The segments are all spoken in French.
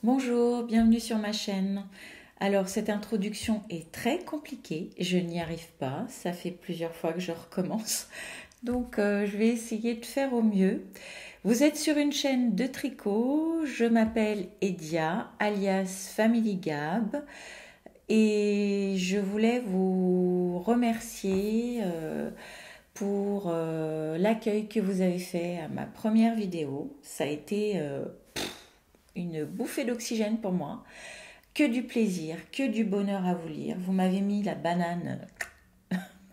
Bonjour, bienvenue sur ma chaîne. Alors cette introduction est très compliquée, je n'y arrive pas, ça fait plusieurs fois que je recommence, donc je vais essayer de faire au mieux. Vous êtes sur une chaîne de tricot, je m'appelle Edia, alias Family Gab, et je voulais vous remercier pour l'accueil que vous avez fait à ma première vidéo. Ça a été une bouffée d'oxygène pour moi. Que du plaisir, que du bonheur à vous lire. Vous m'avez mis la banane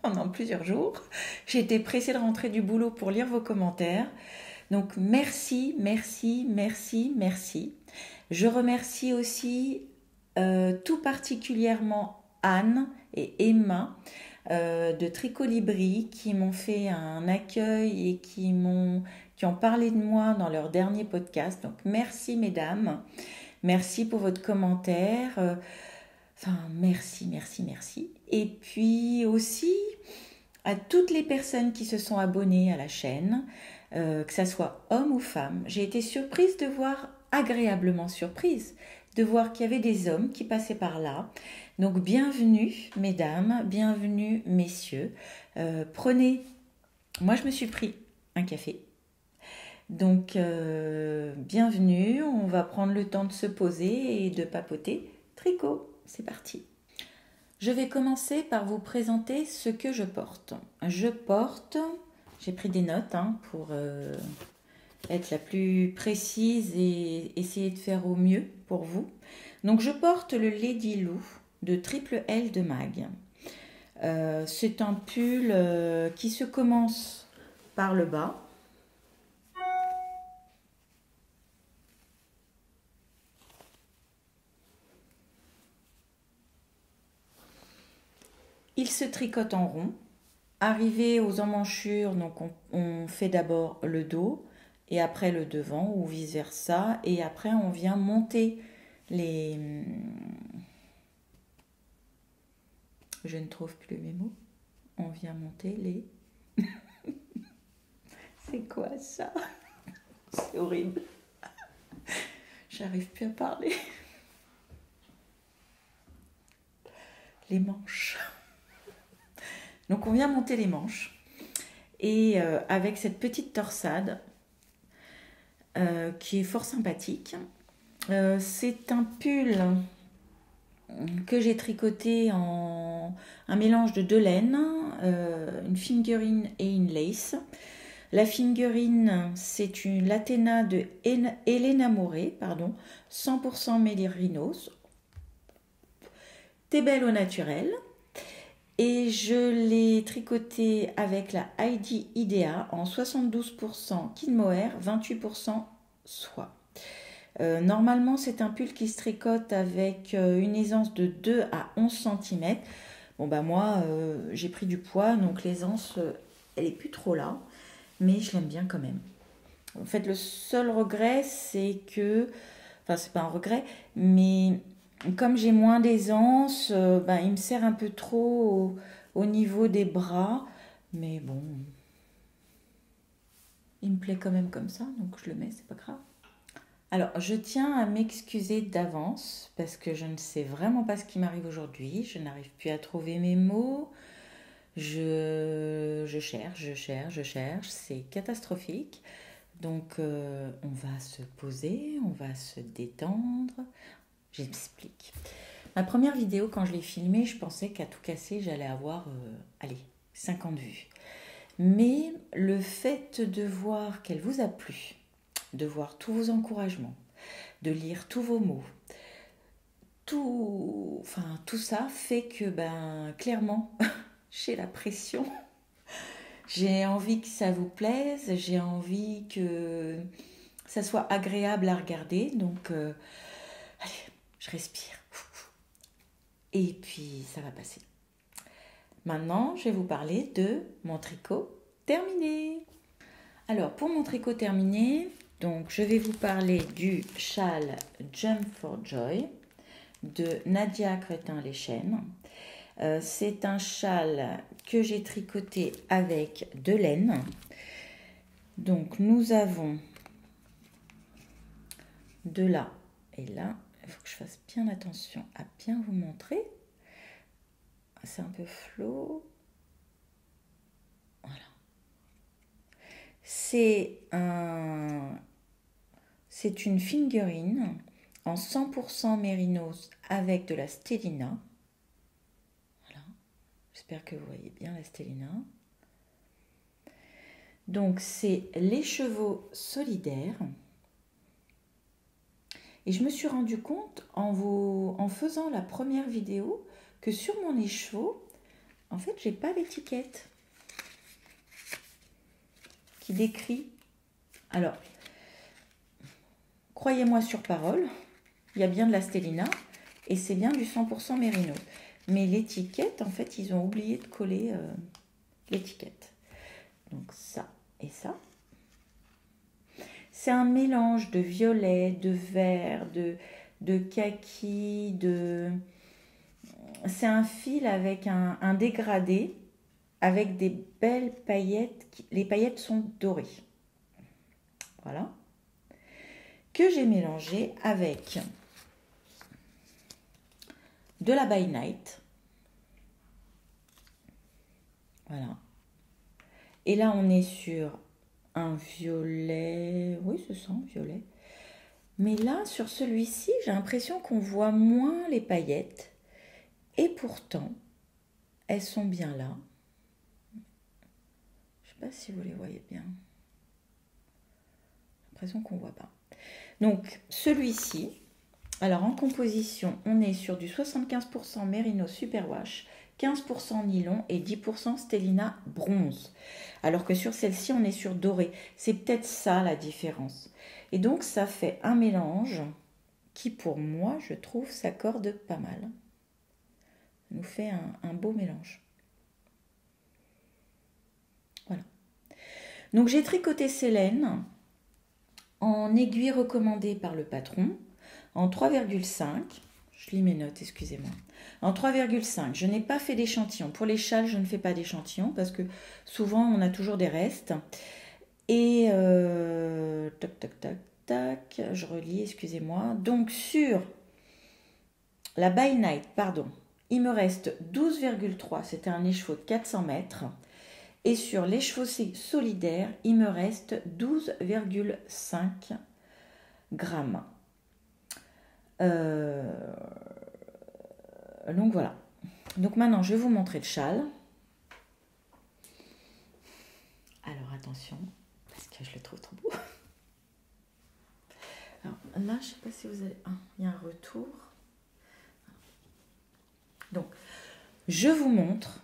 pendant plusieurs jours. J'ai été pressée de rentrer du boulot pour lire vos commentaires. Donc merci, merci, merci, merci. Je remercie aussi tout particulièrement Anne et Emma de Tricot Libri qui m'ont fait un accueil et qui ont parlé de moi dans leur dernier podcast. Donc merci mesdames. Merci pour votre commentaire. Merci, merci, merci. Et puis aussi à toutes les personnes qui se sont abonnées à la chaîne, que ça soit homme ou femme. J'ai été surprise de voir, agréablement surprise, de voir qu'il y avait des hommes qui passaient par là. Donc bienvenue mesdames, bienvenue messieurs. Prenez, moi je me suis pris un café. Donc, bienvenue, on va prendre le temps de se poser et de papoter. Tricot, c'est parti. Je vais commencer par vous présenter ce que je porte. J'ai pris des notes pour être la plus précise et essayer de faire au mieux pour vous. Donc, je porte le Lady Lou de Triple L de Mag. C'est un pull qui se commence par le bas. Il se tricote en rond. Arrivé aux emmanchures, donc on fait d'abord le dos et après le devant ou vice versa. Et après on vient monter les... Je ne trouve plus mes mots. On vient monter les... C'est quoi ça? C'est horrible. J'arrive plus à parler. Les manches. Donc on vient monter les manches et avec cette petite torsade qui est fort sympathique. C'est un pull que j'ai tricoté en un mélange de deux laines, une fingering et une lace. La fingering, c'est une Laténa de Elena Moré, 100% mérinos, t'es belle au naturel. Et je l'ai tricoté avec la Heidi Idea en 72% Kid Mohair, 28% soie. Normalement, c'est un pull qui se tricote avec une aisance de 2 à 11 cm. Bon, bah moi, j'ai pris du poids, donc l'aisance, elle n'est plus trop là, mais je l'aime bien quand même. En fait, le seul regret, c'est que... Enfin, c'est pas un regret, mais... Comme j'ai moins d'aisance, il me serre un peu trop au niveau des bras. Mais bon, il me plaît quand même comme ça, donc je le mets, c'est pas grave. Alors, je tiens à m'excuser d'avance parce que je ne sais vraiment pas ce qui m'arrive aujourd'hui. Je n'arrive plus à trouver mes mots. Je cherche. C'est catastrophique. Donc, on va se poser, on va se détendre. J'explique. Ma première vidéo, quand je l'ai filmée, je pensais qu'à tout casser, j'allais avoir, 50 vues. Mais le fait de voir qu'elle vous a plu, de voir tous vos encouragements, de lire tous vos mots, tout ça fait que, clairement, j'ai la pression. J'ai envie que ça vous plaise, j'ai envie que ça soit agréable à regarder. Donc, allez, je respire. Et puis, ça va passer. Maintenant, je vais vous parler de mon tricot terminé. Alors, pour mon tricot terminé, donc, je vais vous parler du châle Jump for Joy de Nadia Crétin-Leschaine. C'est un châle que j'ai tricoté avec de laine. Donc, nous avons de la Et là, il faut que je fasse bien attention à bien vous montrer. C'est un peu flot. Voilà. C'est une figurine en 100% mérinos avec de la stélina. Voilà. J'espère que vous voyez bien la stélina. Donc, c'est les chevaux solidaires. Et je me suis rendu compte en faisant la première vidéo que sur mon écheveau, en fait, j'ai pas d'étiquette qui décrit. Alors, croyez-moi sur parole, il y a bien de la stélina et c'est bien du 100% mérinos. Mais l'étiquette, en fait, ils ont oublié de coller l'étiquette. Donc ça et ça. C'est un mélange de violet, de vert, de kaki, c'est un fil avec un dégradé, avec des belles paillettes. Les paillettes sont dorées. Voilà. Que j'ai mélangé avec de la By Night. Voilà. Et là, on est sur un violet. Oui, c'est ça, un violet. Mais là, sur celui-ci, j'ai l'impression qu'on voit moins les paillettes. Et pourtant, elles sont bien là. Je ne sais pas si vous les voyez bien. J'ai l'impression qu'on ne voit pas. Donc, celui-ci, alors en composition, on est sur du 75% Merino Superwash, 15% nylon et 10% Stellina bronze. Alors que sur celle-ci, on est sur doré. C'est peut-être ça la différence. Et donc, ça fait un mélange qui, pour moi, je trouve, s'accorde pas mal. Ça nous fait un beau mélange. Voilà. Donc, j'ai tricoté ces laines en aiguille recommandée par le patron, en 3,5. Je lis mes notes, excusez-moi. En 3,5, je n'ai pas fait d'échantillon. Pour les châles, je ne fais pas d'échantillon parce que souvent, on a toujours des restes. Et tac, tac, tac, tac, je relis, excusez-moi. Donc, sur la By Night, pardon, il me reste 12,3. C'était un écheveau de 400 mètres. Et sur l'écheveau solidaire, il me reste 12,5 grammes. Donc voilà. Donc maintenant, je vais vous montrer le châle. Alors attention, parce que je le trouve trop beau. Alors là, je ne sais pas si vous allez... Ah, il y a un retour. Donc, je vous montre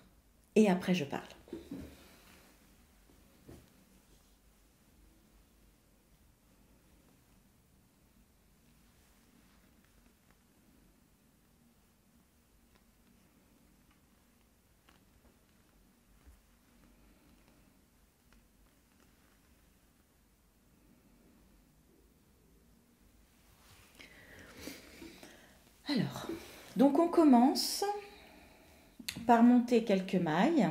et après je parle. Alors, donc on commence par monter quelques mailles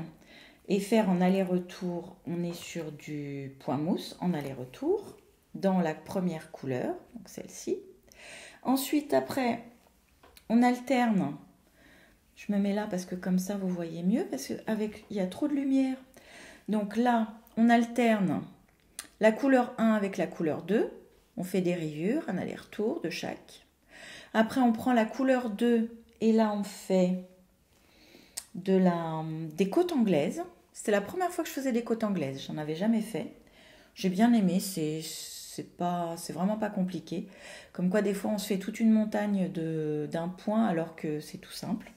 et faire en aller-retour. On est sur du point mousse en aller-retour dans la première couleur, donc celle-ci. Ensuite, après, on alterne. Je me mets là parce que comme ça, vous voyez mieux, parce qu'il y a trop de lumière. Donc là, on alterne la couleur 1 avec la couleur 2. On fait des rayures, un aller-retour de chaque. Après, on prend la couleur 2 et là, on fait des côtes anglaises. C'était la première fois que je faisais des côtes anglaises. J'en avais jamais fait. J'ai bien aimé. C'est vraiment pas compliqué. Comme quoi, des fois, on se fait toute une montagne d'un point alors que c'est tout simple.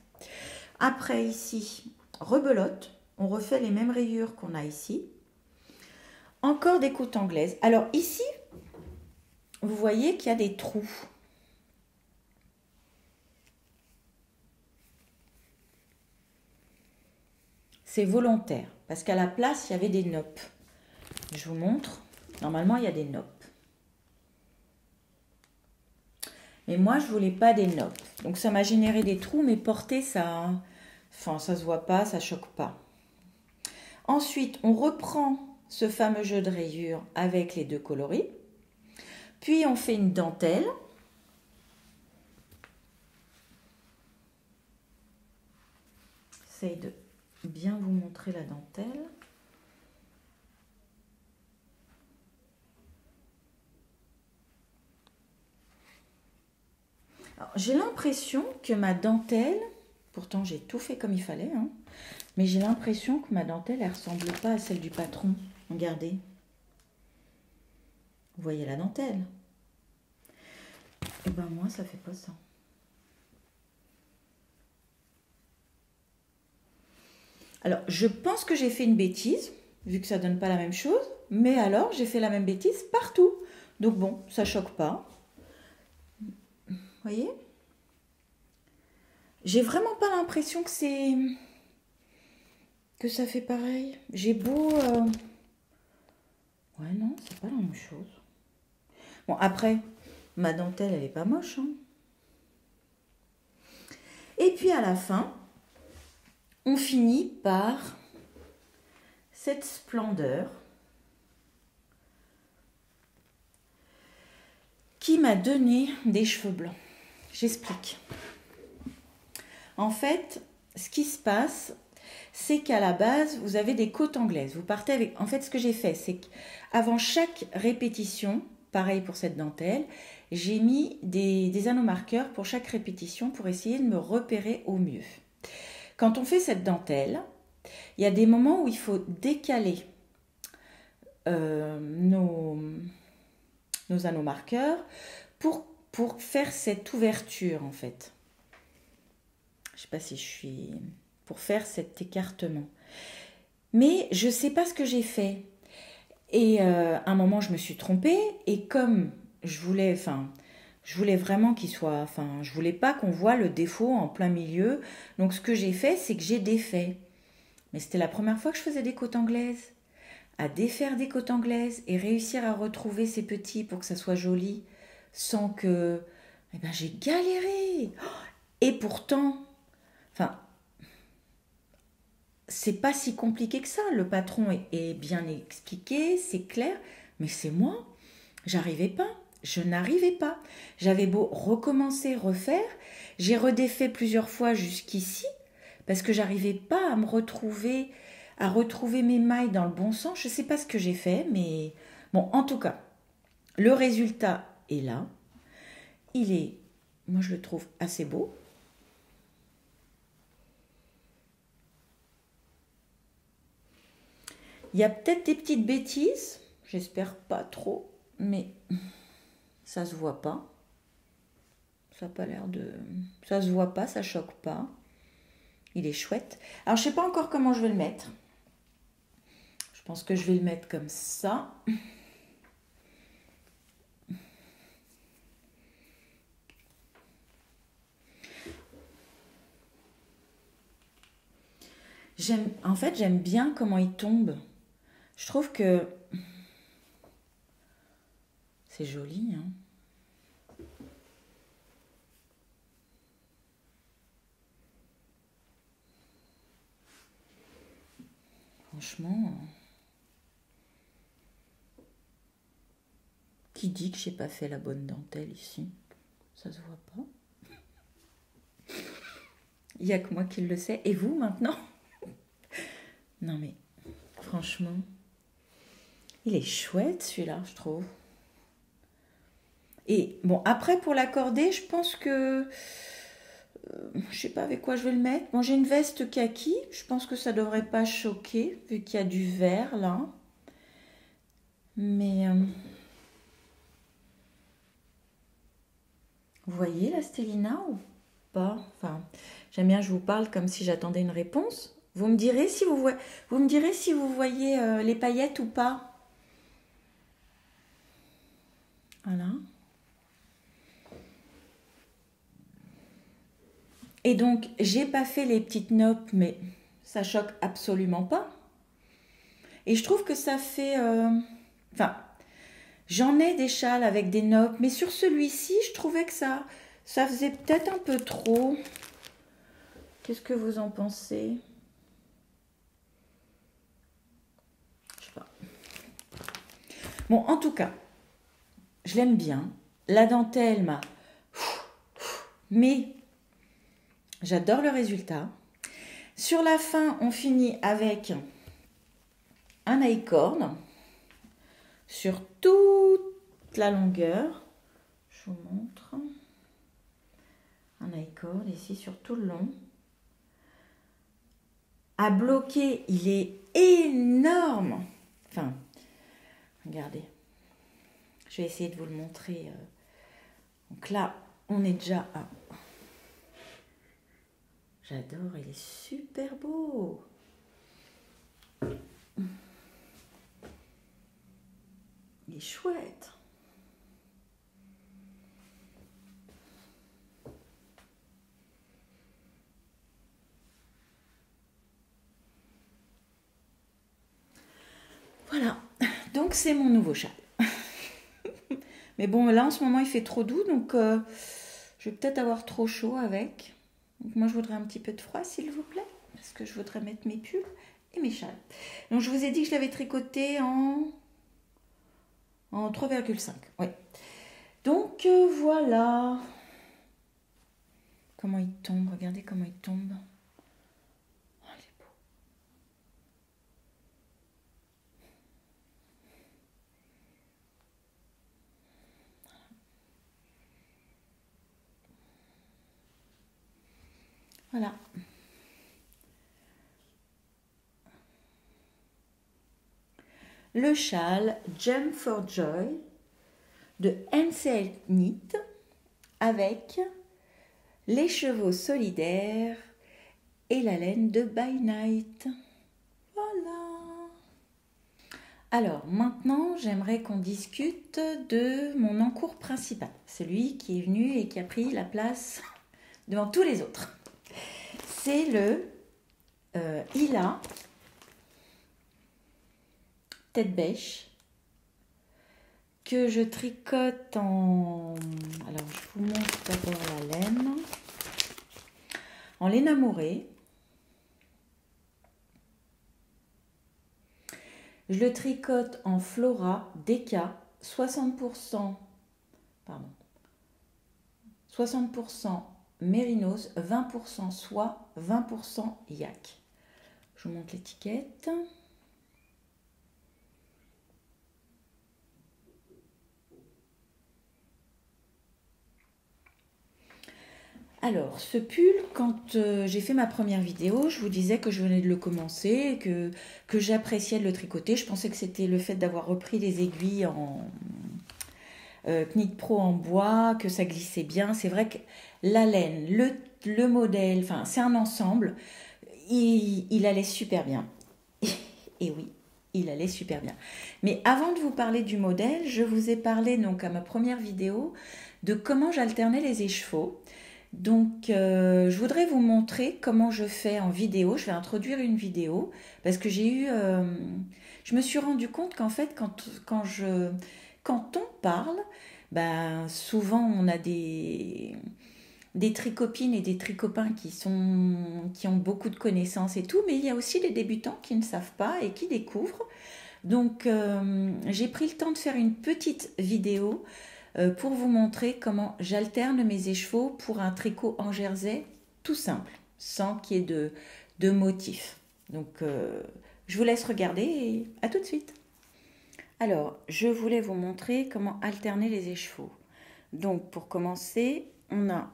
Après, ici, rebelote. On refait les mêmes rayures qu'on a ici. Encore des côtes anglaises. Alors ici, vous voyez qu'il y a des trous. C'est volontaire, parce qu'à la place, il y avait des noppes. Je vous montre. Normalement, il y a des noppes. Mais moi, je ne voulais pas des noppes. Donc, ça m'a généré des trous, mais porter, ça... Enfin, ça ne se voit pas, ça ne choque pas. Ensuite, on reprend ce fameux jeu de rayures avec les deux coloris. Puis, on fait une dentelle. j'essaye de bien vous montrer la dentelle. J'ai l'impression que ma dentelle, pourtant j'ai tout fait comme il fallait, hein, mais j'ai l'impression que ma dentelle, elle ressemble pas à celle du patron. Regardez. Vous voyez la dentelle? Et ben moi, ça fait pas ça. Alors, je pense que j'ai fait une bêtise, vu que ça donne pas la même chose, mais alors j'ai fait la même bêtise partout. Donc bon, ça choque pas. Vous voyez? J'ai vraiment pas l'impression que ça fait pareil. J'ai beau... Ouais, non, c'est pas la même chose. Bon, après, ma dentelle, elle est pas moche, hein. Et puis à la fin, on finit par cette splendeur qui m'a donné des cheveux blancs. J'explique. En fait, ce qui se passe, c'est qu'à la base, vous avez des côtes anglaises. Vous partez avec... En fait, ce que j'ai fait, c'est qu'avant chaque répétition, pareil pour cette dentelle, j'ai mis des anneaux marqueurs pour chaque répétition pour essayer de me repérer au mieux. Quand on fait cette dentelle, il y a des moments où il faut décaler nos anneaux marqueurs pour faire cette ouverture, en fait. Je ne sais pas si je suis... pour faire cet écartement. Mais je ne sais pas ce que j'ai fait. Et à un moment, je me suis trompée. Et comme je voulais vraiment qu'il soit... je voulais pas qu'on voit le défaut en plein milieu. Donc, ce que j'ai fait, c'est que j'ai défait. Mais c'était la première fois que je faisais des côtes anglaises. À défaire des côtes anglaises et réussir à retrouver ces petits pour que ça soit joli sans que... Eh ben, j'ai galéré. Et pourtant... c'est pas si compliqué que ça. Le patron est bien expliqué, c'est clair, mais c'est moi. J'arrivais pas. Je n'arrivais pas. J'avais beau recommencer, refaire. J'ai redéfait plusieurs fois jusqu'ici parce que j'arrivais pas à me retrouver, à retrouver mes mailles dans le bon sens. Je sais pas ce que j'ai fait, mais bon, en tout cas, le résultat est là. Il est, moi je le trouve assez beau. Il y a peut-être des petites bêtises, j'espère pas trop, mais ça se voit pas. Ça n'a pas l'air de... Ça se voit pas, ça choque pas. Il est chouette. Alors je sais pas encore comment je vais le mettre. Je pense que je vais le mettre comme ça. En fait, j'aime bien comment il tombe. Je trouve que c'est joli, hein. Franchement, qui dit que j'ai pas fait la bonne dentelle ici? Ça se voit pas. Il y a que moi qui le sais. Et vous maintenant? Non mais, franchement, il est chouette celui-là, je trouve. Et bon, après pour l'accorder, je pense que... je sais pas avec quoi je vais le mettre. Bon, j'ai une veste kaki. Je pense que ça devrait pas choquer, vu qu'il y a du vert là. Mais... vous voyez la Stellina ou pas? Enfin, j'aime bien que je vous parle comme si j'attendais une réponse. Vous me direz si vous voyez les paillettes ou pas. Voilà. Et donc, j'ai pas fait les petites notes, mais ça choque absolument pas. Et je trouve que ça fait... j'en ai des châles avec des notes, mais sur celui-ci, je trouvais que ça faisait peut-être un peu trop. Qu'est-ce que vous en pensez? Je sais pas. Bon, en tout cas, je l'aime bien. La dentelle m'a... Mais... j'adore le résultat. Sur la fin, on finit avec un I-cord sur toute la longueur. Je vous montre. Un I-cord ici sur tout le long. À bloquer, il est énorme. Enfin, regardez. Je vais essayer de vous le montrer. Donc là, on est déjà à... J'adore, il est super beau. Il est chouette. Voilà, donc c'est mon nouveau châle. Mais bon, là en ce moment il fait trop doux, donc je vais peut-être avoir trop chaud avec. Donc moi je voudrais un petit peu de froid s'il vous plaît, parce que je voudrais mettre mes pulls et mes châles. Donc je vous ai dit que je l'avais tricoté en 3,5. Oui. Donc voilà. Comment il tombe, regardez comment il tombe. Oh, il est beau. Voilà. Le châle Jump for Joy de NCL Knit avec les chevaux solidaires et la laine de By Night. Voilà. Alors maintenant, j'aimerais qu'on discute de mon encours principal, celui qui est venu et qui a pris la place devant tous les autres. C'est le Hila tête bêche que je tricote en... Alors, je vous montre d'abord la laine. En laine amourée. Je le tricote en Flora DK 60%, pardon, 60% mérinos, 20% soie, 20% yak. Je vous montre l'étiquette. Alors, ce pull, quand j'ai fait ma première vidéo, je vous disais que je venais de le commencer, que j'appréciais de le tricoter. Je pensais que c'était le fait d'avoir repris les aiguilles en Knit Pro en bois, que ça glissait bien. C'est vrai que la laine, le modèle, enfin, c'est un ensemble. Il allait super bien. Et oui, il allait super bien. Mais avant de vous parler du modèle, je vous ai parlé donc à ma première vidéo de comment j'alternais les écheveaux. Donc, je voudrais vous montrer comment je fais en vidéo. Je vais introduire une vidéo parce que je me suis rendu compte qu'en fait, quand on parle, ben, souvent on a des tricopines et des tricopains qui ont beaucoup de connaissances et tout, mais il y a aussi des débutants qui ne savent pas et qui découvrent. Donc, j'ai pris le temps de faire une petite vidéo pour vous montrer comment j'alterne mes écheveaux pour un tricot en jersey tout simple, sans qu'il y ait de motif. Donc, je vous laisse regarder et à tout de suite. Alors, je voulais vous montrer comment alterner les écheveaux. Donc, pour commencer, on a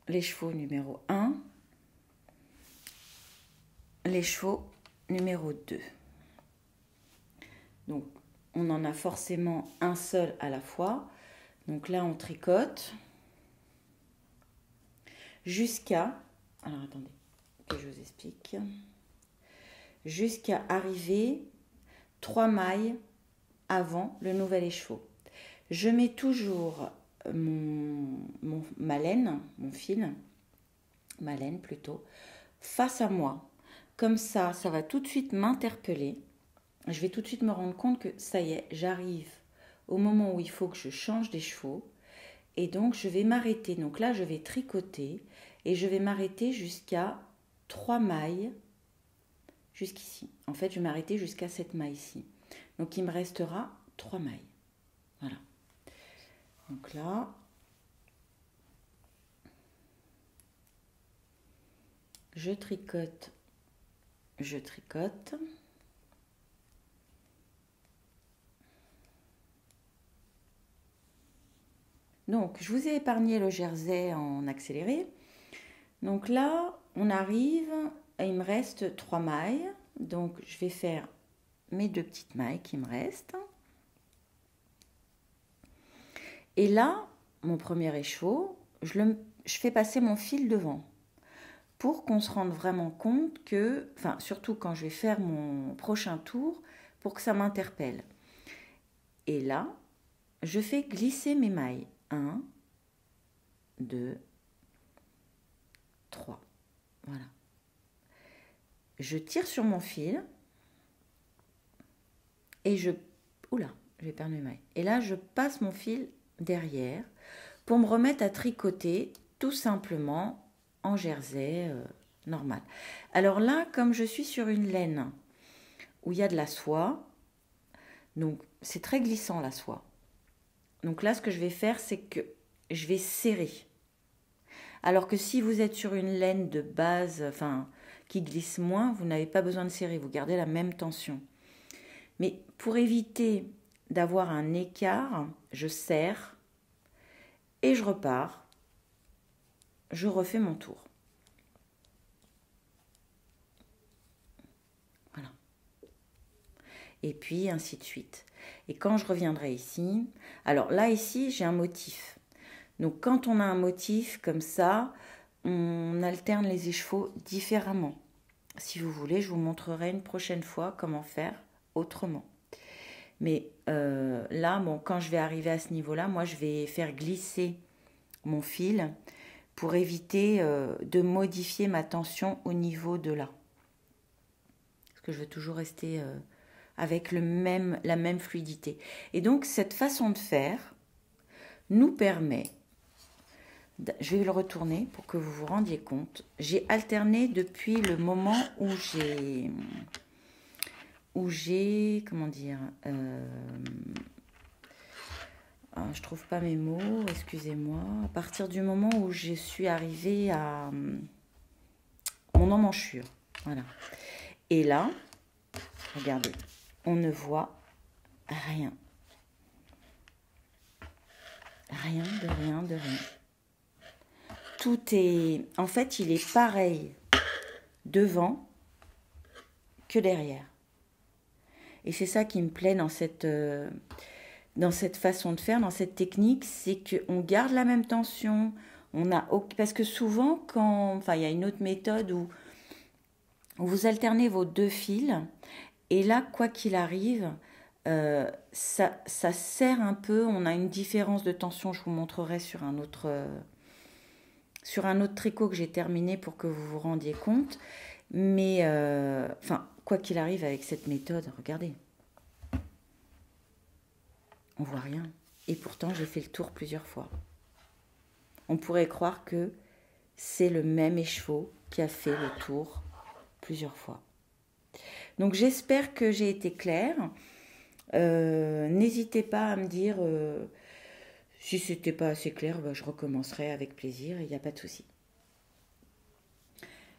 l'écheveau numéro 1, l'écheveau numéro 2. Donc, on en a forcément un seul à la fois. Donc là, on tricote jusqu'à... Alors, attendez, que je vous explique. Jusqu'à arriver 3 mailles avant le nouvel écheveau. Je mets toujours ma laine, mon fil, ma laine plutôt, face à moi. Comme ça va tout de suite m'interpeller. Je vais tout de suite me rendre compte que ça y est, j'arrive au moment où il faut que je change d'écheveau. Et donc, je vais m'arrêter. Donc là, je vais tricoter et je vais m'arrêter jusqu'à 3 mailles jusqu'ici. En fait, je vais m'arrêter jusqu'à cette maille-ci. Donc, il me restera 3 mailles. Voilà. Donc là, je tricote je tricote. Donc, je vous ai épargné le jersey en accéléré. Donc là, on arrive, il me reste 3 mailles. Donc, je vais faire mes 2 petites mailles qui me restent. Et là, mon premier écheveau, je fais passer mon fil devant pour qu'on se rende vraiment compte que, enfin, surtout quand je vais faire mon prochain tour, pour que ça m'interpelle. Et là, je fais glisser mes mailles. 1, 2, 3. Voilà. Je tire sur mon fil et oula, j'ai perdu mes mailles. Et là, je passe mon fil derrière pour me remettre à tricoter tout simplement en jersey normal. Alors là, comme je suis sur une laine où il y a de la soie, donc c'est très glissant la soie. Donc là, ce que je vais faire, c'est que je vais serrer. Alors que si vous êtes sur une laine de base, enfin, qui glisse moins, vous n'avez pas besoin de serrer, vous gardez la même tension. Mais pour éviter d'avoir un écart, je serre et je repars. Je refais mon tour. Voilà. Et puis ainsi de suite. Et quand je reviendrai ici, alors là ici j'ai un motif. Donc quand on a un motif comme ça, on alterne les écheveaux différemment. Si vous voulez, je vous montrerai une prochaine fois comment faire autrement. Mais là, bon, quand je vais arriver à ce niveau-là, moi je vais faire glisser mon fil pour éviter de modifier ma tension au niveau de là. Parce que je veux toujours rester avec la même fluidité. Et donc cette façon de faire nous permet, je vais le retourner pour que vous vous rendiez compte, j'ai alterné depuis le moment où j'ai, comment dire, je trouve pas mes mots, excusez-moi, à partir du moment où je suis arrivée à mon emmanchure, voilà. Et là, regardez, on ne voit rien. Rien, de rien, de rien. Tout est, en fait, il est pareil devant que derrière. Et c'est ça qui me plaît dans cette façon de faire, dans cette technique, c'est qu'on garde la même tension. Parce que souvent, il y a une autre méthode où vous alternez vos 2 fils, et là, quoi qu'il arrive, ça serre un peu. On a une différence de tension, je vous montrerai sur un autre tricot que j'ai terminé pour que vous vous rendiez compte. Mais, quoi qu'il arrive avec cette méthode, regardez. On voit rien. Et pourtant, j'ai fait le tour plusieurs fois. On pourrait croire que c'est le même écheveau qui a fait le tour plusieurs fois. Donc, j'espère que j'ai été claire. N'hésitez pas à me dire si c'était pas assez clair, je recommencerai avec plaisir, il n'y a pas de souci.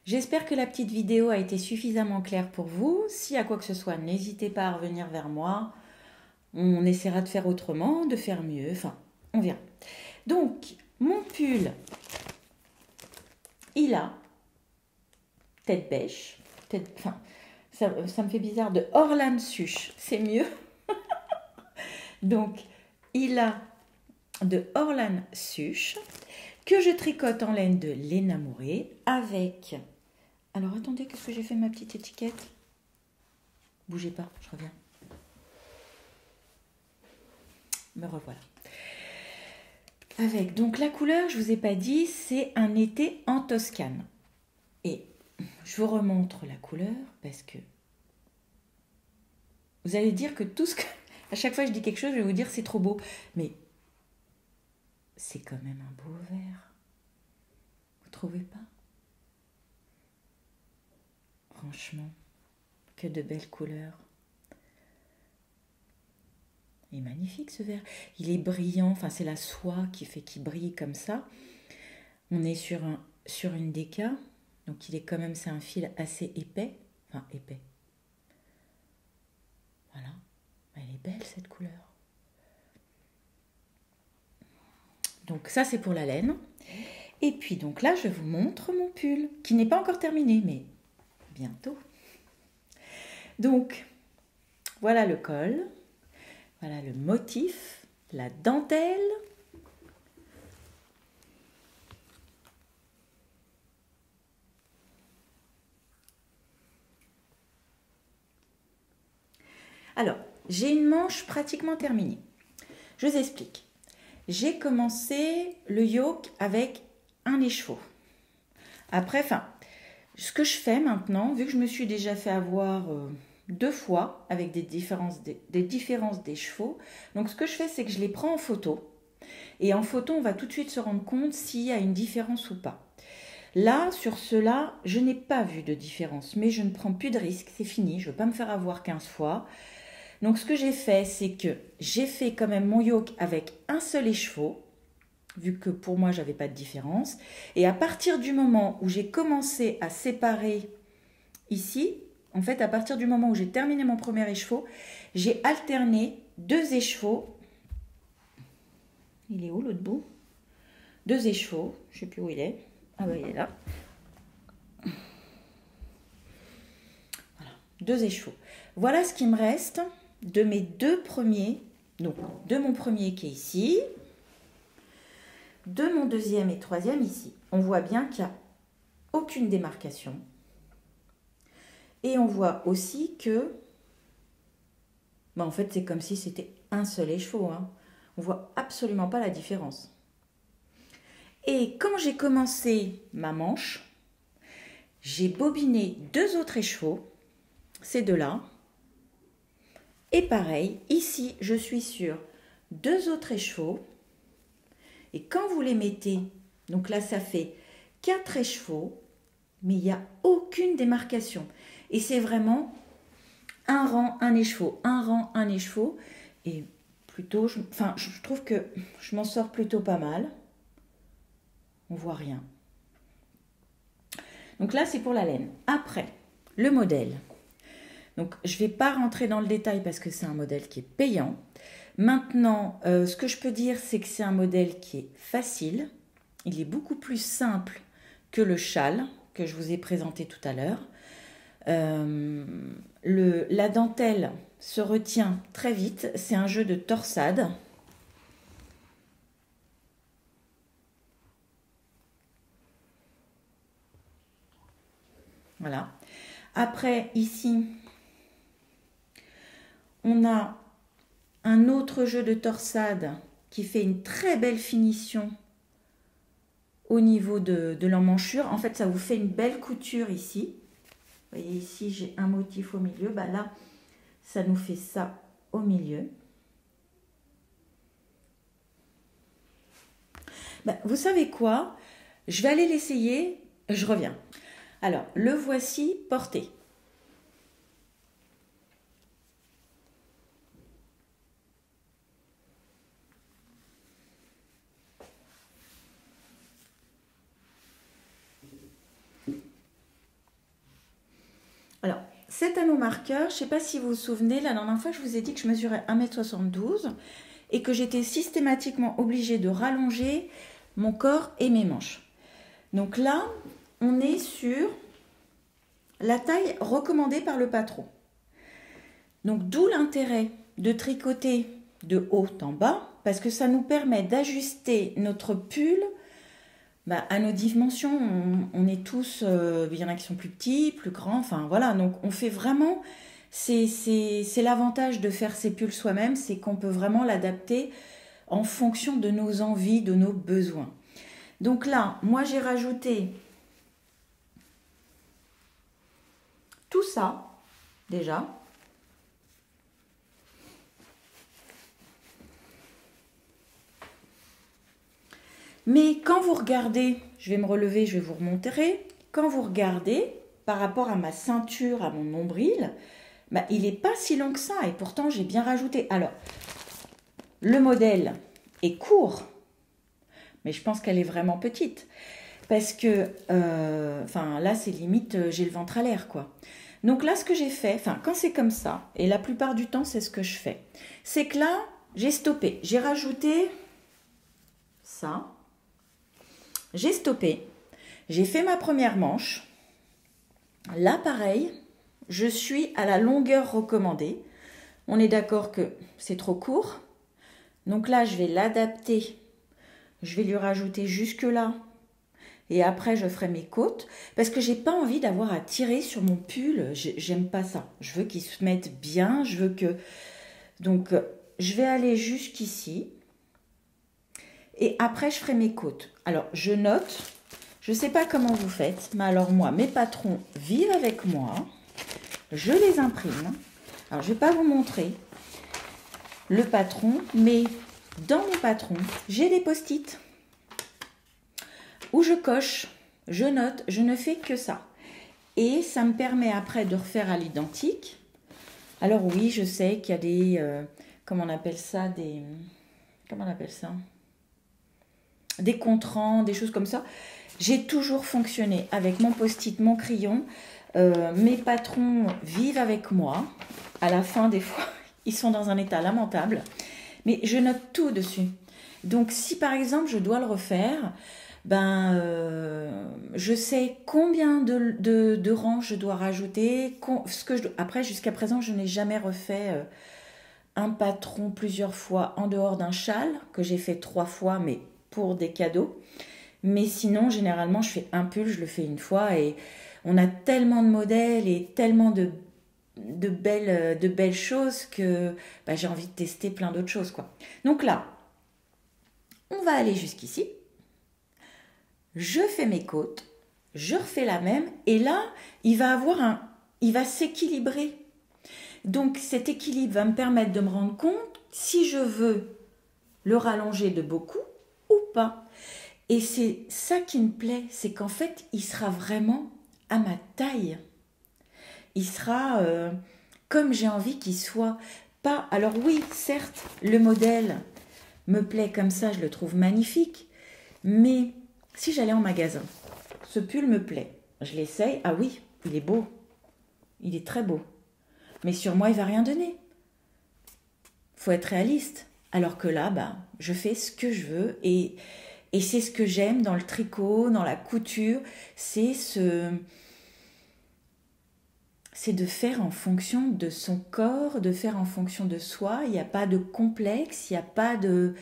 J'espère que la petite vidéo a été suffisamment claire pour vous. S'il y a quoi que ce soit, n'hésitez pas à revenir vers moi. On essaiera de faire autrement, de faire mieux, enfin, on verra. Donc, mon pull, il a tête bêche, ça me fait bizarre, de Orlan Suche, c'est mieux. Donc, il a de Orlan Suche que je tricote en laine de Léna Mouret avec... Alors, attendez, qu'est-ce que j'ai fait ma petite étiquette? Bougez pas, je reviens. Me revoilà. Avec, donc la couleur, je vous ai pas dit, c'est un été en Toscane. Et je vous remontre la couleur parce que vous allez dire que tout ce que... À chaque fois que je dis quelque chose, je vais vous dire c'est trop beau. Mais c'est quand même un beau vert. Vous trouvez pas? Franchement, que de belles couleurs. Il est magnifique ce vert. Il est brillant, enfin c'est la soie qui fait qu'il brille comme ça. On est sur une déca, donc il est quand même, c'est un fil assez épais. Enfin, épais. Voilà. Elle est belle cette couleur. Donc ça, c'est pour la laine. Et puis donc là, je vous montre mon pull, qui n'est pas encore terminé, mais bientôt. Donc, voilà le col. Voilà le motif, la dentelle. Alors, j'ai une manche pratiquement terminée. Je vous explique. J'ai commencé le yoke avec un écheveau. Après, ce que je fais maintenant, vu que je me suis déjà fait avoir 2 fois avec des différences d'écheveau, donc ce que je fais, c'est que je les prends en photo. Et en photo, on va tout de suite se rendre compte s'il y a une différence ou pas. Là, sur ceux-là, je n'ai pas vu de différence, mais je ne prends plus de risques, c'est fini, je ne veux pas me faire avoir 15 fois. Donc ce que j'ai fait, c'est que j'ai fait quand même mon yoke avec un seul écheveau, vu que pour moi, j'avais pas de différence. Et à partir du moment où j'ai commencé à séparer ici, en fait, à partir du moment où j'ai terminé mon premier écheveau, j'ai alterné 2 écheveaux. Il est où l'autre bout? 2 écheveaux, je ne sais plus où il est. Ah bah il est là. Voilà, 2 écheveaux. Voilà ce qui me reste de mes 2 premiers. Donc, de mon premier qui est ici, de mon deuxième et troisième ici. On voit bien qu'il n'y a aucune démarcation. Et on voit aussi que, en fait, c'est comme si c'était un seul écheveau. Hein. On ne voit absolument pas la différence. Et quand j'ai commencé ma manche, j'ai bobiné 2 autres écheveaux, ces 2-là. Et pareil, ici, je suis sur 2 autres écheveaux. Et quand vous les mettez, donc là, ça fait 4 écheveaux, mais il n'y a aucune démarcation. Et c'est vraiment un rang, un écheveau, un rang, un écheveau. Et plutôt, je trouve que je m'en sors plutôt pas mal. On voit rien. Donc là, c'est pour la laine. Après, le modèle. Donc, je ne vais pas rentrer dans le détail parce que c'est un modèle qui est payant. Maintenant, ce que je peux dire, c'est que c'est un modèle qui est facile. Il est beaucoup plus simple que le châle que je vous ai présenté tout à l'heure. La dentelle se retient très vite. C'est un jeu de torsade. Voilà. Après, ici, on a un autre jeu de torsade qui fait une très belle finition au niveau de l'emmanchure. En fait, ça vous fait une belle couture ici. Vous voyez ici, j'ai un motif au milieu. Là, ça nous fait ça au milieu. Vous savez quoi? Je vais aller l'essayer. Je reviens. Alors, le voici porté. Alors, cet anneau marqueur, je ne sais pas si vous vous souvenez, la dernière fois, je vous ai dit que je mesurais 1,72 m et que j'étais systématiquement obligée de rallonger mon corps et mes manches. Donc là, on est sur la taille recommandée par le patron. Donc d'où l'intérêt de tricoter de haut en bas, parce que ça nous permet d'ajuster notre pull à nos dimensions. On est tous, il y en a qui sont plus petits, plus grands, enfin voilà, donc on fait vraiment, c'est l'avantage de faire ses pulls soi-même, c'est qu'on peut vraiment l'adapter en fonction de nos envies, de nos besoins. Donc là, moi j'ai rajouté tout ça, déjà. Mais quand vous regardez, je vais me relever, je vais vous remontrer. Quand vous regardez, par rapport à ma ceinture, à mon nombril, il n'est pas si long que ça. Et pourtant, j'ai bien rajouté. Alors, le modèle est court, mais je pense qu'elle est vraiment petite. Parce que, là, c'est limite, j'ai le ventre à l'air, quoi. Donc là, ce que j'ai fait, enfin, quand c'est comme ça, et la plupart du temps, c'est ce que je fais, c'est que là, j'ai stoppé. J'ai rajouté ça. J'ai stoppé. J'ai fait ma première manche. Là, pareil, je suis à la longueur recommandée. On est d'accord que c'est trop court. Donc là, je vais l'adapter. Je vais lui rajouter jusque là. Et après, je ferai mes côtes. Parce que j'ai pas envie d'avoir à tirer sur mon pull. J'aime pas ça. Je veux qu'il se mette bien. Je veux que... Donc, je vais aller jusqu'ici. Et après, je ferai mes côtes. Alors, je note. Je sais pas comment vous faites. Mais alors, moi, mes patrons vivent avec moi. Je les imprime. Alors, je vais pas vous montrer le patron. Mais dans mon patron, j'ai des post-it où je coche, je note, je ne fais que ça. Et ça me permet après de refaire à l'identique. Alors oui, je sais qu'il y a des... comment on appelle ça Comment on appelle ça? Des contrants, des choses comme ça. J'ai toujours fonctionné avec mon post-it, mon crayon. Mes patrons vivent avec moi. À la fin, des fois, ils sont dans un état lamentable. Mais je note tout dessus. Donc si par exemple je dois le refaire... je sais combien de rangs je dois rajouter. Après, jusqu'à présent, je n'ai jamais refait un patron plusieurs fois en dehors d'un châle, que j'ai fait 3 fois, mais pour des cadeaux. Mais sinon, généralement, je fais un pull, je le fais une fois, et on a tellement de modèles et tellement de belles choses que j'ai envie de tester plein d'autres choses, quoi. Donc là, on va aller jusqu'ici. Je fais mes côtes, je refais la même, et là, il va s'équilibrer. Donc cet équilibre va me permettre de me rendre compte si je veux le rallonger de beaucoup ou pas. Et c'est ça qui me plaît, c'est qu'en fait, il sera vraiment à ma taille. Il sera comme j'ai envie qu'il soit. Pas. Alors oui, certes, le modèle me plaît comme ça, je le trouve magnifique, mais si j'allais en magasin, ce pull me plaît, je l'essaye, ah oui, il est beau, il est très beau, mais sur moi il va rien donner. Faut être réaliste. Alors que là, je fais ce que je veux et c'est ce que j'aime dans le tricot, dans la couture, c'est de faire en fonction de son corps, de faire en fonction de soi. Il n'y a pas de complexe, il n'y a pas de...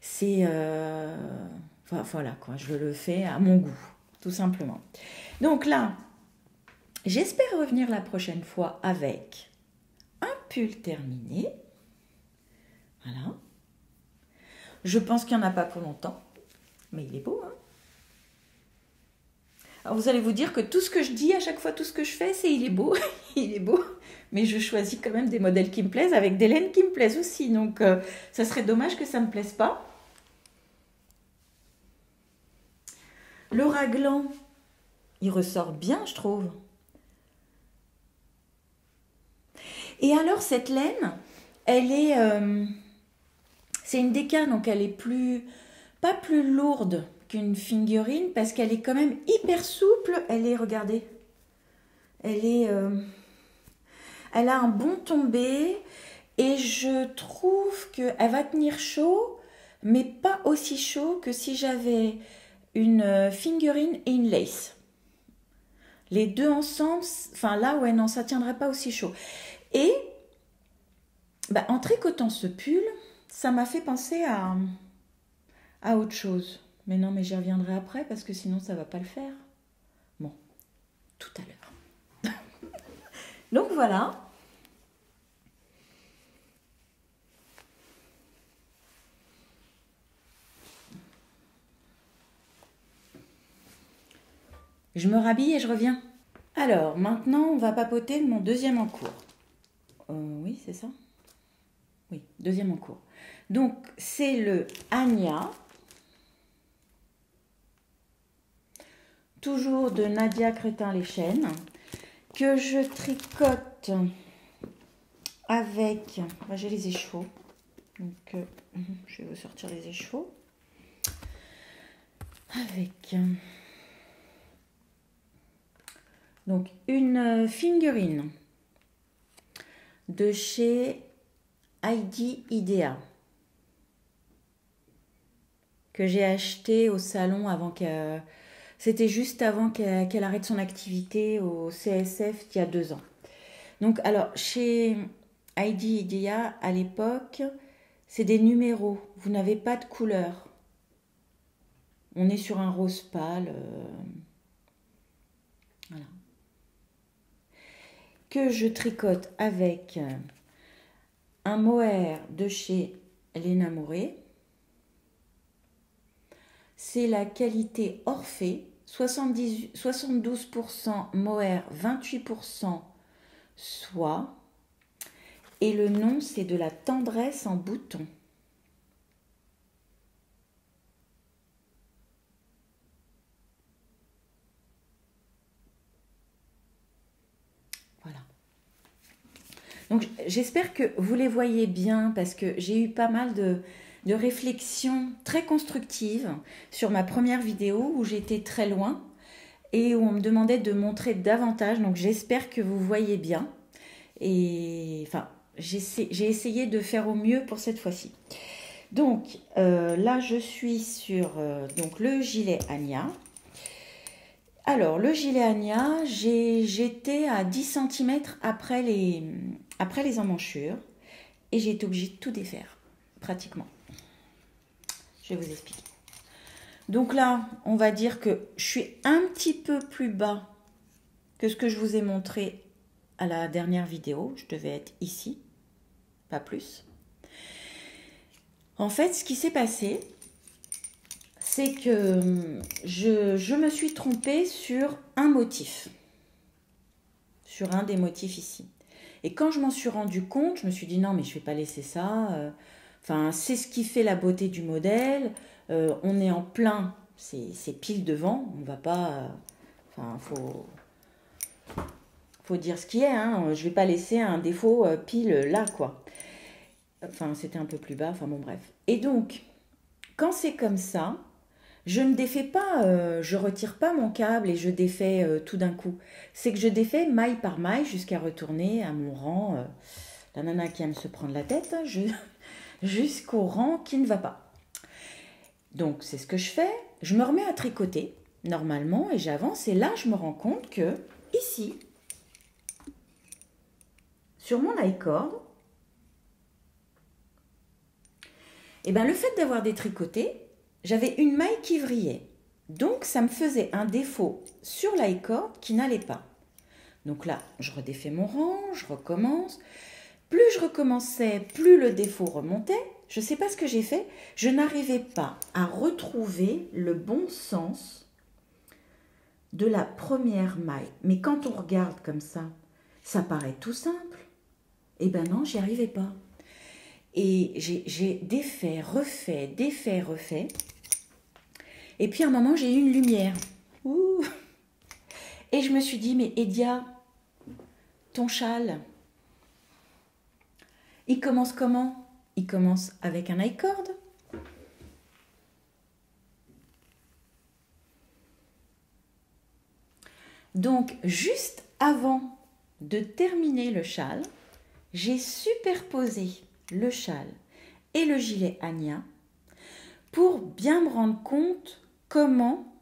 C'est... Enfin, voilà, quoi, je le fais à mon goût, tout simplement. Donc là, j'espère revenir la prochaine fois avec un pull terminé. Voilà. Je pense qu'il n'y en a pas pour longtemps, mais il est beau, hein. Alors vous allez vous dire que tout ce que je dis, à chaque fois, tout ce que je fais, c'est il est beau, il est beau. Mais je choisis quand même des modèles qui me plaisent, avec des laines qui me plaisent aussi. Donc, ça serait dommage que ça ne me plaise pas. Le raglan, il ressort bien, je trouve. Et alors, cette laine, elle est... c'est une déca, donc elle est pas plus lourde qu'une figurine, parce qu'elle est quand même hyper souple. Elle est, regardez, elle a un bon tombé, et je trouve qu'elle va tenir chaud, mais pas aussi chaud que si j'avais une figurine et une lace. Les deux ensemble, enfin là, ouais, non, ça tiendrait pas aussi chaud. Et en tricotant ce pull, ça m'a fait penser à autre chose. Mais non, mais j'y reviendrai après parce que sinon ça va pas le faire. Bon, tout à l'heure. Donc voilà. Je me rhabille et je reviens. Alors, maintenant, on va papoter de mon deuxième en cours. Oui, c'est ça? Oui, deuxième en cours. Donc, c'est le Anya. Toujours de Nadia Crétin-Léchène. Que je tricote avec... j'ai les écheveaux. Donc, je vais vous sortir les écheveaux. Avec... Donc, une figurine de chez Heidi Idea que j'ai acheté au salon avant que... C'était juste avant qu'elle arrête son activité au CSF il y a 2 ans. Donc, alors, chez Heidi Idea, à l'époque, c'est des numéros. Vous n'avez pas de couleur. On est sur un rose pâle. Voilà. Que je tricote avec un mohair de chez Léna Mouret. C'est la qualité Orphée, 72% mohair, 28% soie. Et le nom, c'est de la tendresse en bouton. Voilà. Donc j'espère que vous les voyez bien parce que j'ai eu pas mal de réflexions très constructives sur ma première vidéo où j'étais très loin et où on me demandait de montrer davantage. Donc j'espère que vous voyez bien. Et enfin, j'ai essayé de faire au mieux pour cette fois-ci. Donc là, je suis sur donc, le gilet Anya. Alors, le gilet Anya, j'étais à 10 cm après les emmanchures et j'ai été obligée de tout défaire, pratiquement. Je vais vous expliquer. Donc là, on va dire que je suis un petit peu plus bas que ce que je vous ai montré à la dernière vidéo. Je devais être ici, pas plus. En fait, ce qui s'est passé, c'est que je me suis trompée sur un motif. Sur un des motifs ici. Et quand je m'en suis rendu compte, je me suis dit non, mais je ne vais pas laisser ça. Enfin, c'est ce qui fait la beauté du modèle. On est en plein, c'est pile devant. On ne va pas... Enfin, faut dire ce qui est. Hein. Je ne vais pas laisser un défaut pile là, quoi. Enfin, c'était un peu plus bas. Enfin, bon, bref. Et donc, quand c'est comme ça, je ne défais pas, je retire pas mon câble et je défais tout d'un coup. C'est que je défais maille par maille jusqu'à retourner à mon rang. La nana qui aime se prendre la tête, hein, jusqu'au rang qui ne va pas. Donc c'est ce que je fais. Je me remets à tricoter normalement et j'avance. Et là, je me rends compte que ici, sur mon I-cord, et ben, le fait d'avoir détricoté, j'avais une maille qui vrillait. Donc, ça me faisait un défaut sur l'i-cord qui n'allait pas. Donc là, je redéfais mon rang, je recommence. Plus je recommençais, plus le défaut remontait. Je ne sais pas ce que j'ai fait. Je n'arrivais pas à retrouver le bon sens de la première maille. Mais quand on regarde comme ça paraît tout simple. Eh ben non, j'y arrivais pas. Et j'ai défait, refait, défait, refait. Et puis à un moment, j'ai eu une lumière. Ouh. Et je me suis dit, mais Edia, ton châle, il commence comment? Il commence avec un I-cord. Donc, juste avant de terminer le châle, j'ai superposé le châle et le gilet Anya pour bien me rendre compte comment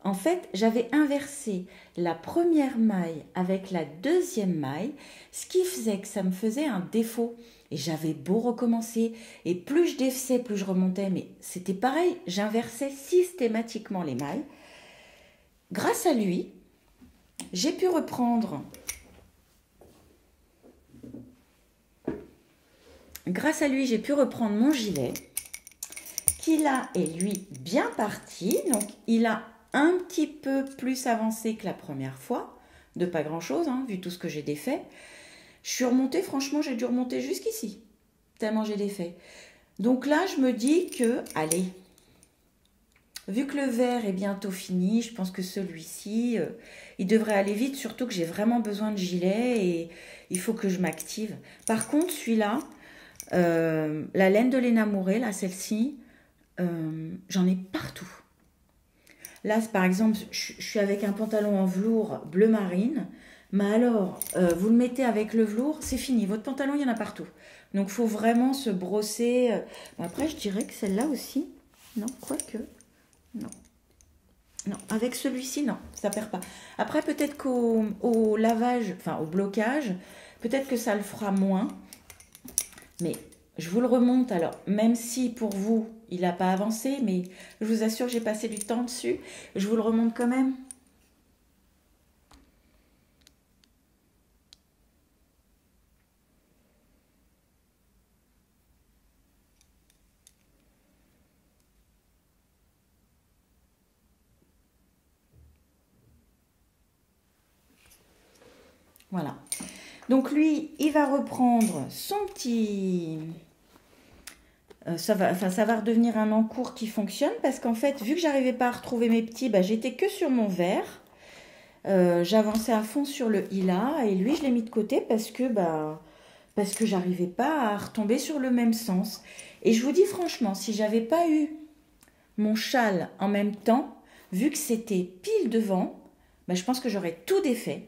en fait, j'avais inversé la première maille avec la deuxième maille, ce qui faisait que ça me faisait un défaut. Et j'avais beau recommencer, et plus je défaisais, plus je remontais, mais c'était pareil, j'inversais systématiquement les mailles. Grâce à lui, j'ai pu reprendre... Grâce à lui, j'ai pu reprendre mon gilet, qui là est lui bien parti. Donc, il a un petit peu plus avancé que la première fois, de pas grand-chose, hein, vu tout ce que j'ai défait. Je suis remontée, franchement, j'ai dû remonter jusqu'ici, tellement j'ai défait. Donc là, je me dis que, allez, vu que le vert est bientôt fini, je pense que celui-ci, il devrait aller vite, surtout que j'ai vraiment besoin de gilet et il faut que je m'active. Par contre, celui-là, la laine de Léna Mouret, là, celle-ci, j'en ai partout. Là, par exemple, je suis avec un pantalon en velours bleu marine. Mais alors, vous le mettez avec le velours, c'est fini. Votre pantalon, il y en a partout. Donc, il faut vraiment se brosser. Bon, après, je dirais que celle-là aussi. Non, quoique. Non. Non, avec celui-ci, non, ça perd pas. Après, peut-être qu'au lavage, enfin au blocage, peut-être que ça le fera moins. Mais je vous le remonte alors, même si pour vous, il n'a pas avancé, mais je vous assure que j'ai passé du temps dessus, je vous le remonte quand même. Voilà. Donc lui, il va reprendre son petit... ça va redevenir un encours qui fonctionne parce qu'en fait, vu que j'arrivais pas à retrouver mes petits, bah, j'étais que sur mon vert. J'avançais à fond sur le Hila et lui, je l'ai mis de côté parce que j'arrivais pas à retomber sur le même sens. Et je vous dis franchement, si j'avais pas eu mon châle en même temps, vu que c'était pile devant, bah, je pense que j'aurais tout défait.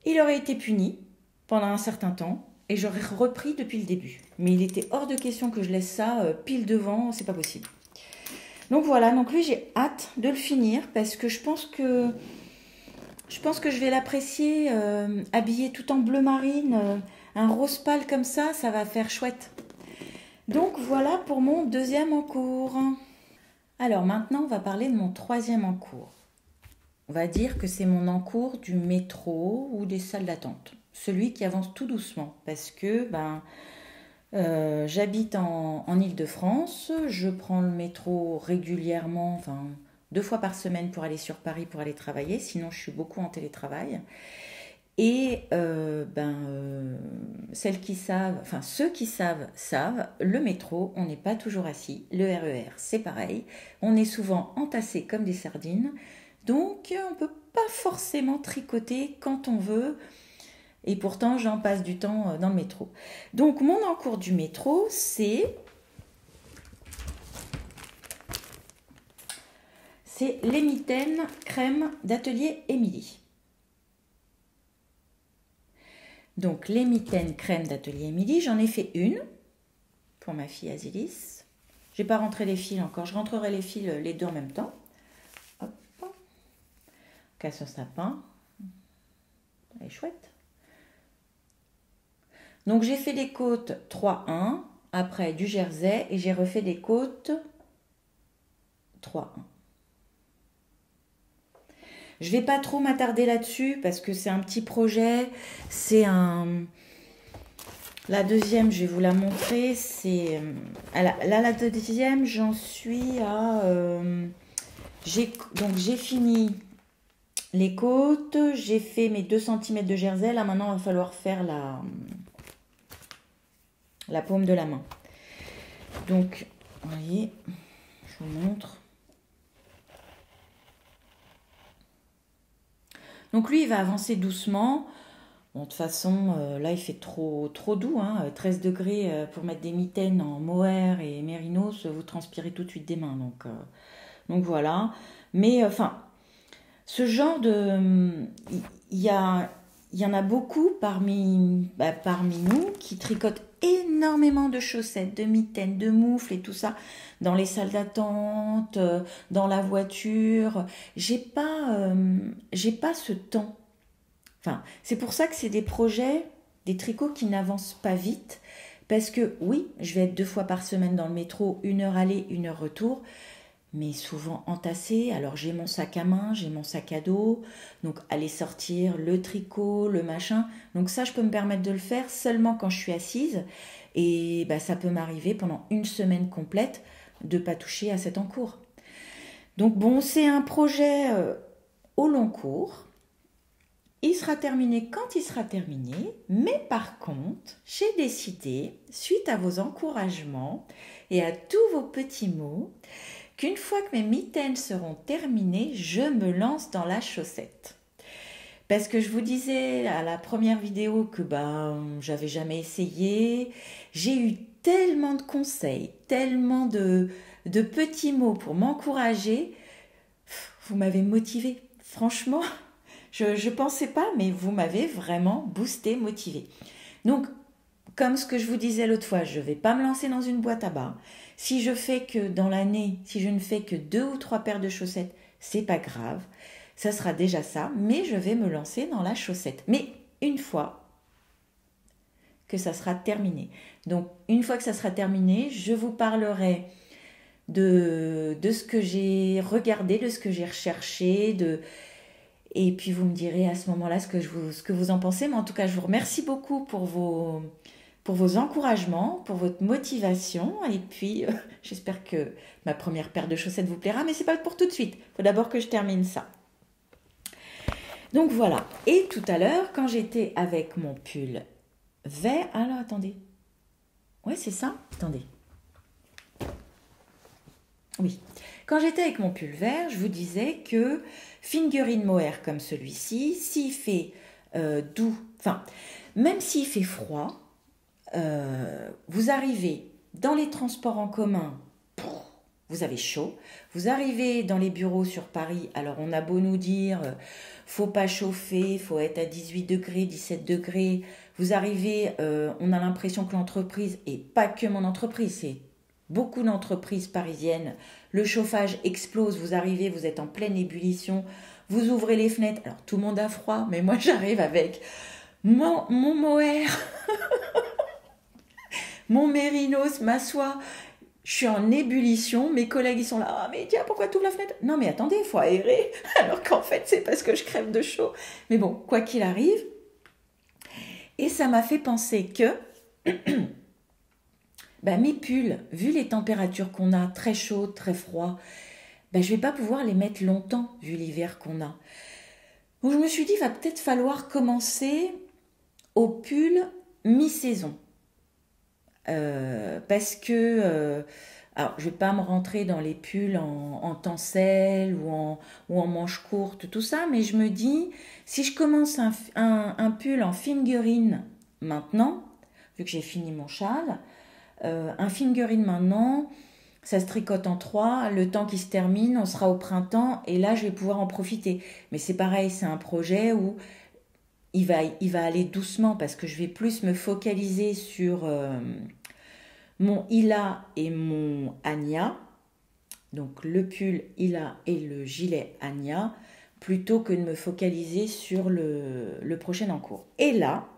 Il aurait été puni pendant un certain temps et j'aurais repris depuis le début. Mais il était hors de question que je laisse ça pile devant, c'est pas possible. Donc voilà, donc lui j'ai hâte de le finir parce que je pense que je vais l'apprécier habillé tout en bleu marine, un rose pâle comme ça va faire chouette. Donc voilà pour mon deuxième encours. Alors maintenant on va parler de mon troisième encours. On va dire que c'est mon encours du métro ou des salles d'attente. Celui qui avance tout doucement parce que j'habite en Île-de-France, je prends le métro régulièrement, enfin 2 fois par semaine pour aller sur Paris pour aller travailler, sinon je suis beaucoup en télétravail. Et celles qui savent, enfin ceux qui savent, savent, le métro, on n'est pas toujours assis. Le RER, c'est pareil. On est souvent entassés comme des sardines. Donc, on ne peut pas forcément tricoter quand on veut. Et pourtant, j'en passe du temps dans le métro. Donc, mon encours du métro, c'est les mitaines crème d'atelier Émilie. Donc, les mitaines crème d'atelier Émilie, j'en ai fait une pour ma fille Azilis. Je n'ai pas rentré les fils encore. Je rentrerai les fils les deux en même temps. Hop. Casse un sapin. Elle est chouette. Donc j'ai fait des côtes 3-1, après du jersey et j'ai refait des côtes 3-1. Je vais pas trop m'attarder là-dessus parce que c'est un petit projet. La deuxième, je vais vous la montrer. La deuxième, j'en suis à... Donc j'ai fini les côtes, j'ai fait mes 2 cm de jersey. Là maintenant, il va falloir faire la paume de la main. Donc, vous voyez, je vous montre. Donc lui, il va avancer doucement. Bon, de toute façon, là, il fait trop doux. 13 degrés pour mettre des mitaines en mohair et mérinos, vous transpirez tout de suite des mains. Donc voilà. Mais enfin, ce genre de... Il y en a beaucoup parmi nous qui tricotent énormément de chaussettes, de mitaines, de moufles et tout ça dans les salles d'attente, dans la voiture. J'ai pas ce temps. Enfin, c'est pour ça que c'est des projets, des tricots qui n'avancent pas vite. Parce que oui, je vais être 2 fois par semaine dans le métro, 1 heure aller, 1 heure retour, mais souvent entassé. Alors j'ai mon sac à main, j'ai mon sac à dos, donc aller sortir le tricot, le machin. Donc ça, je peux me permettre de le faire seulement quand je suis assise. Et ça peut m'arriver pendant 1 semaine complète de ne pas toucher à cet encours. Donc bon, c'est un projet au long cours. Il sera terminé quand il sera terminé, mais par contre, j'ai décidé, suite à vos encouragements et à tous vos petits mots, qu'une fois que mes mitaines seront terminées, je me lance dans la chaussette. Parce que je vous disais à la première vidéo que j'avais jamais essayé, j'ai eu tellement de conseils, tellement de petits mots pour m'encourager. Vous m'avez motivée. Franchement, je ne pensais pas, mais vous m'avez vraiment boosté, motivée. Donc, comme ce que je vous disais l'autre fois, je ne vais pas me lancer dans une boîte à bas. Si je fais que dans l'année, si je ne fais que 2 ou 3 paires de chaussettes, c'est pas grave. Ça sera déjà ça, mais je vais me lancer dans la chaussette. Mais une fois que ça sera terminé. Donc, une fois que ça sera terminé, je vous parlerai de ce que j'ai regardé, de ce que j'ai recherché, et puis vous me direz à ce moment-là ce que vous en pensez. Mais en tout cas, je vous remercie beaucoup pour vos encouragements, pour votre motivation. Et puis, j'espère que ma première paire de chaussettes vous plaira, mais c'est pas pour tout de suite. Il faut d'abord que je termine ça. Donc voilà. Et tout à l'heure, quand j'étais avec mon pull vert... Alors, attendez. Ouais, c'est ça. Attendez. Oui. Quand j'étais avec mon pull vert, je vous disais que fingering mohair comme celui-ci, s'il fait doux, enfin, même s'il fait froid, vous arrivez dans les transports en commun, vous avez chaud. Vous arrivez dans les bureaux sur Paris, alors on a beau nous dire, faut pas chauffer, faut être à 18 degrés, 17 degrés. Vous arrivez, on a l'impression que l'entreprise, et pas que mon entreprise, c'est beaucoup d'entreprises parisiennes, le chauffage explose, vous arrivez, vous êtes en pleine ébullition, vous ouvrez les fenêtres, alors tout le monde a froid, mais moi j'arrive avec mon mohair, mon mérinos, ma soie, je suis en ébullition, mes collègues ils sont là, ah mais tiens, pourquoi tu ouvres la fenêtre? Non mais attendez, il faut aérer, alors qu'en fait c'est parce que je crève de chaud. Mais bon, quoi qu'il arrive, et ça m'a fait penser que mes pulls, vu les températures qu'on a, très chaud, très froid, je ne vais pas pouvoir les mettre longtemps, vu l'hiver qu'on a. Donc je me suis dit, il va peut-être falloir commencer au pull mi-saison. Parce que, alors je ne vais pas me rentrer dans les pulls en tencel ou en manches courtes, tout ça, mais je me dis, si je commence un pull en fingering maintenant, vu que j'ai fini mon châle, un fingering maintenant, ça se tricote en 3, le temps qui se termine, on sera au printemps et là je vais pouvoir en profiter. Mais c'est pareil, c'est un projet où il va aller doucement parce que je vais plus me focaliser sur mon Ila et mon Anya, donc le pull Ila et le gilet Anya, plutôt que de me focaliser sur le prochain en cours. Et là,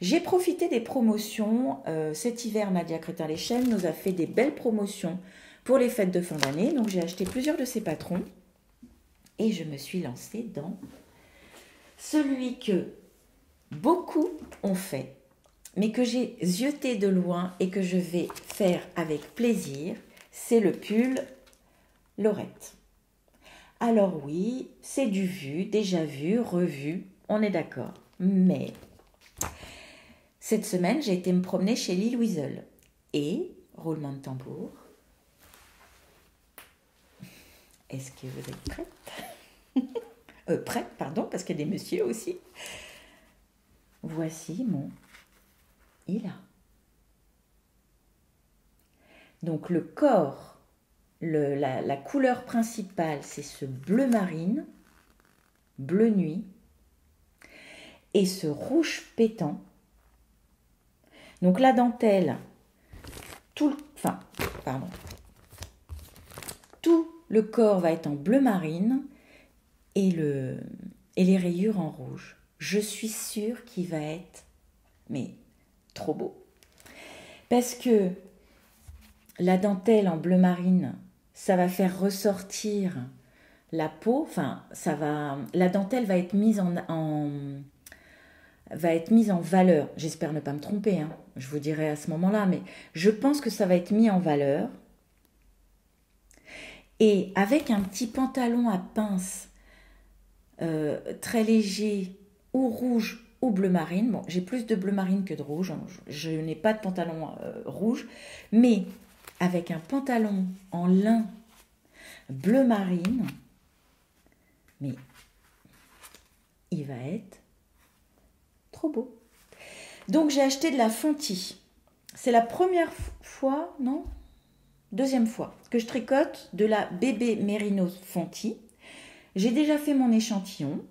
j'ai profité des promotions. Cet hiver, Nadia Crétin-Léchelle nous a fait des belles promotions pour les fêtes de fin d'année. Donc, j'ai acheté plusieurs de ses patrons et je me suis lancée dans celui que beaucoup ont fait, mais que j'ai zioté de loin et que je vais faire avec plaisir. C'est le pull Laurette. Alors oui, c'est du vu, déjà vu, revu, on est d'accord. Mais cette semaine, j'ai été me promener chez Lille Wiesel. Et, roulement de tambour, est-ce que vous êtes prête? Prête, pardon, parce qu'il y a des messieurs aussi. Voici mon Ila. Donc le corps, la couleur principale, c'est ce bleu marine, bleu nuit, et ce rouge pétant. Donc la dentelle, tout le corps va être en bleu marine et les rayures en rouge. Je suis sûre qu'il va être, mais trop beau. Parce que la dentelle en bleu marine, ça va faire ressortir la peau, la dentelle va être mise en valeur. J'espère ne pas me tromper, hein. Je vous dirai à ce moment-là, mais je pense que ça va être mis en valeur. Et avec un petit pantalon à pince très léger, ou rouge ou bleu marine, bon, j'ai plus de bleu marine que de rouge, hein. Je n'ai pas de pantalon rouge, mais avec un pantalon en lin bleu marine, mais il va être trop beau. Donc j'ai acheté de la Fonti. C'est la première fois, non, deuxième fois que je tricote de la bébé Mérinos Fonti. J'ai déjà fait mon échantillon.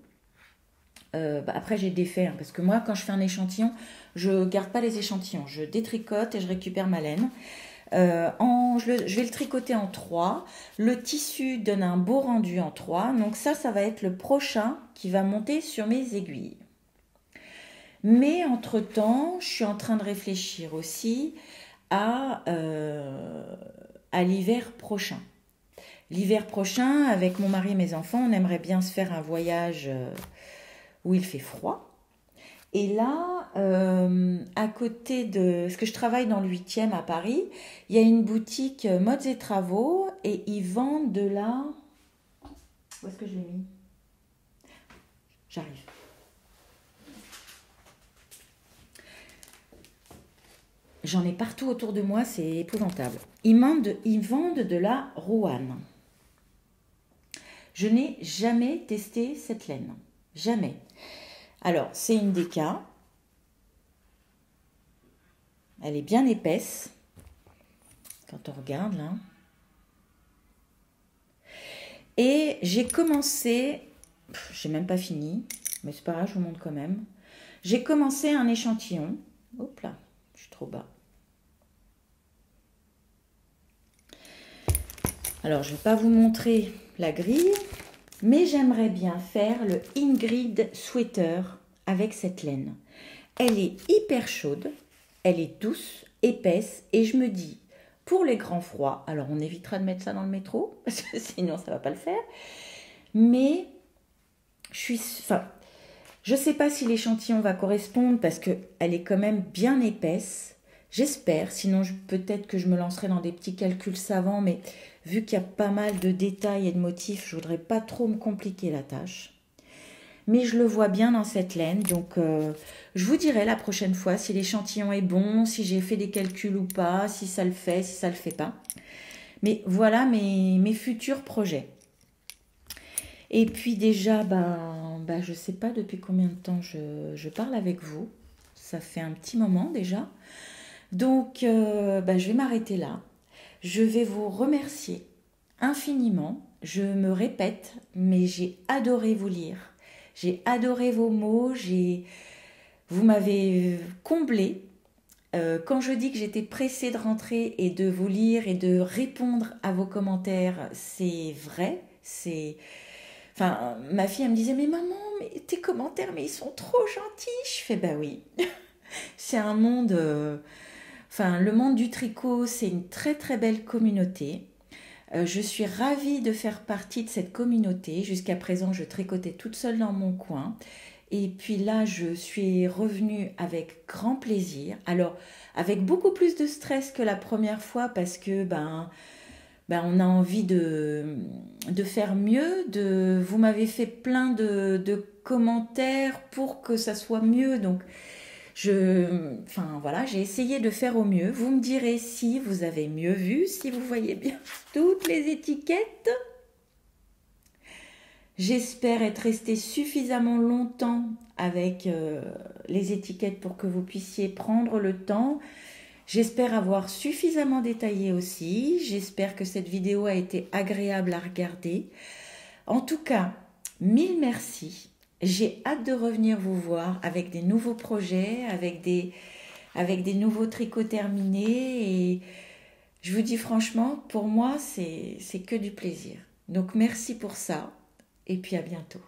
Après, j'ai défait, hein, parce que moi, quand je fais un échantillon, je garde pas les échantillons. Je détricote et je récupère ma laine. Je vais le tricoter en 3. Le tissu donne un beau rendu en 3. Donc ça va être le prochain qui va monter sur mes aiguilles. Mais entre-temps, je suis en train de réfléchir aussi à l'hiver prochain. L'hiver prochain, avec mon mari et mes enfants, on aimerait bien se faire un voyage où il fait froid. Et là, à côté de... Parce que je travaille dans le 8e à Paris, il y a une boutique Modes et Travaux et ils vendent de la... Où est-ce que je l'ai mis? J'arrive. J'en ai partout autour de moi, c'est épouvantable. Ils vendent de la Roanne. Je n'ai jamais testé cette laine. Jamais. Alors, c'est une déca. Elle est bien épaisse. Quand on regarde, là. Et j'ai commencé... J'ai même pas fini. Mais c'est pas grave, je vous montre quand même. J'ai commencé un échantillon. Hop là, je suis trop bas. Alors, je ne vais pas vous montrer la grille, mais j'aimerais bien faire le Ingrid Sweater avec cette laine. Elle est hyper chaude, elle est douce, épaisse, et je me dis, pour les grands froids, alors on évitera de mettre ça dans le métro, parce que sinon ça ne va pas le faire, mais je ne sais pas si l'échantillon va correspondre, parce qu'elle est quand même bien épaisse. J'espère, sinon peut-être que je me lancerai dans des petits calculs savants, mais vu qu'il y a pas mal de détails et de motifs, je voudrais pas trop me compliquer la tâche. Mais je le vois bien dans cette laine, donc je vous dirai la prochaine fois si l'échantillon est bon, si j'ai fait des calculs ou pas, si ça le fait, si ça le fait pas. Mais voilà mes futurs projets. Et puis déjà, je sais pas depuis combien de temps je parle avec vous. Ça fait un petit moment déjà. Donc, je vais m'arrêter là. Je vais vous remercier infiniment. Je me répète, mais j'ai adoré vous lire. J'ai adoré vos mots. Vous m'avez comblé. Quand je dis que j'étais pressée de rentrer et de vous lire et de répondre à vos commentaires, c'est vrai. Enfin, ma fille, elle me disait, mais maman, mais tes commentaires, mais ils sont trop gentils. Je fais, bah oui. C'est un monde... le monde du tricot, c'est une très très belle communauté. Je suis ravie de faire partie de cette communauté. Jusqu'à présent, je tricotais toute seule dans mon coin. Et puis là, je suis revenue avec grand plaisir. Alors, avec beaucoup plus de stress que la première fois parce que on a envie de faire mieux. Vous m'avez fait plein de commentaires pour que ça soit mieux. Donc, j'ai essayé de faire au mieux. Vous me direz si vous avez mieux vu, si vous voyez bien toutes les étiquettes. J'espère être restée suffisamment longtemps avec les étiquettes pour que vous puissiez prendre le temps. J'espère avoir suffisamment détaillé aussi. J'espère que cette vidéo a été agréable à regarder. En tout cas, mille merci. J'ai hâte de revenir vous voir avec des nouveaux projets, avec des nouveaux tricots terminés. Et je vous dis franchement, pour moi, c'est que du plaisir. Donc merci pour ça et puis à bientôt.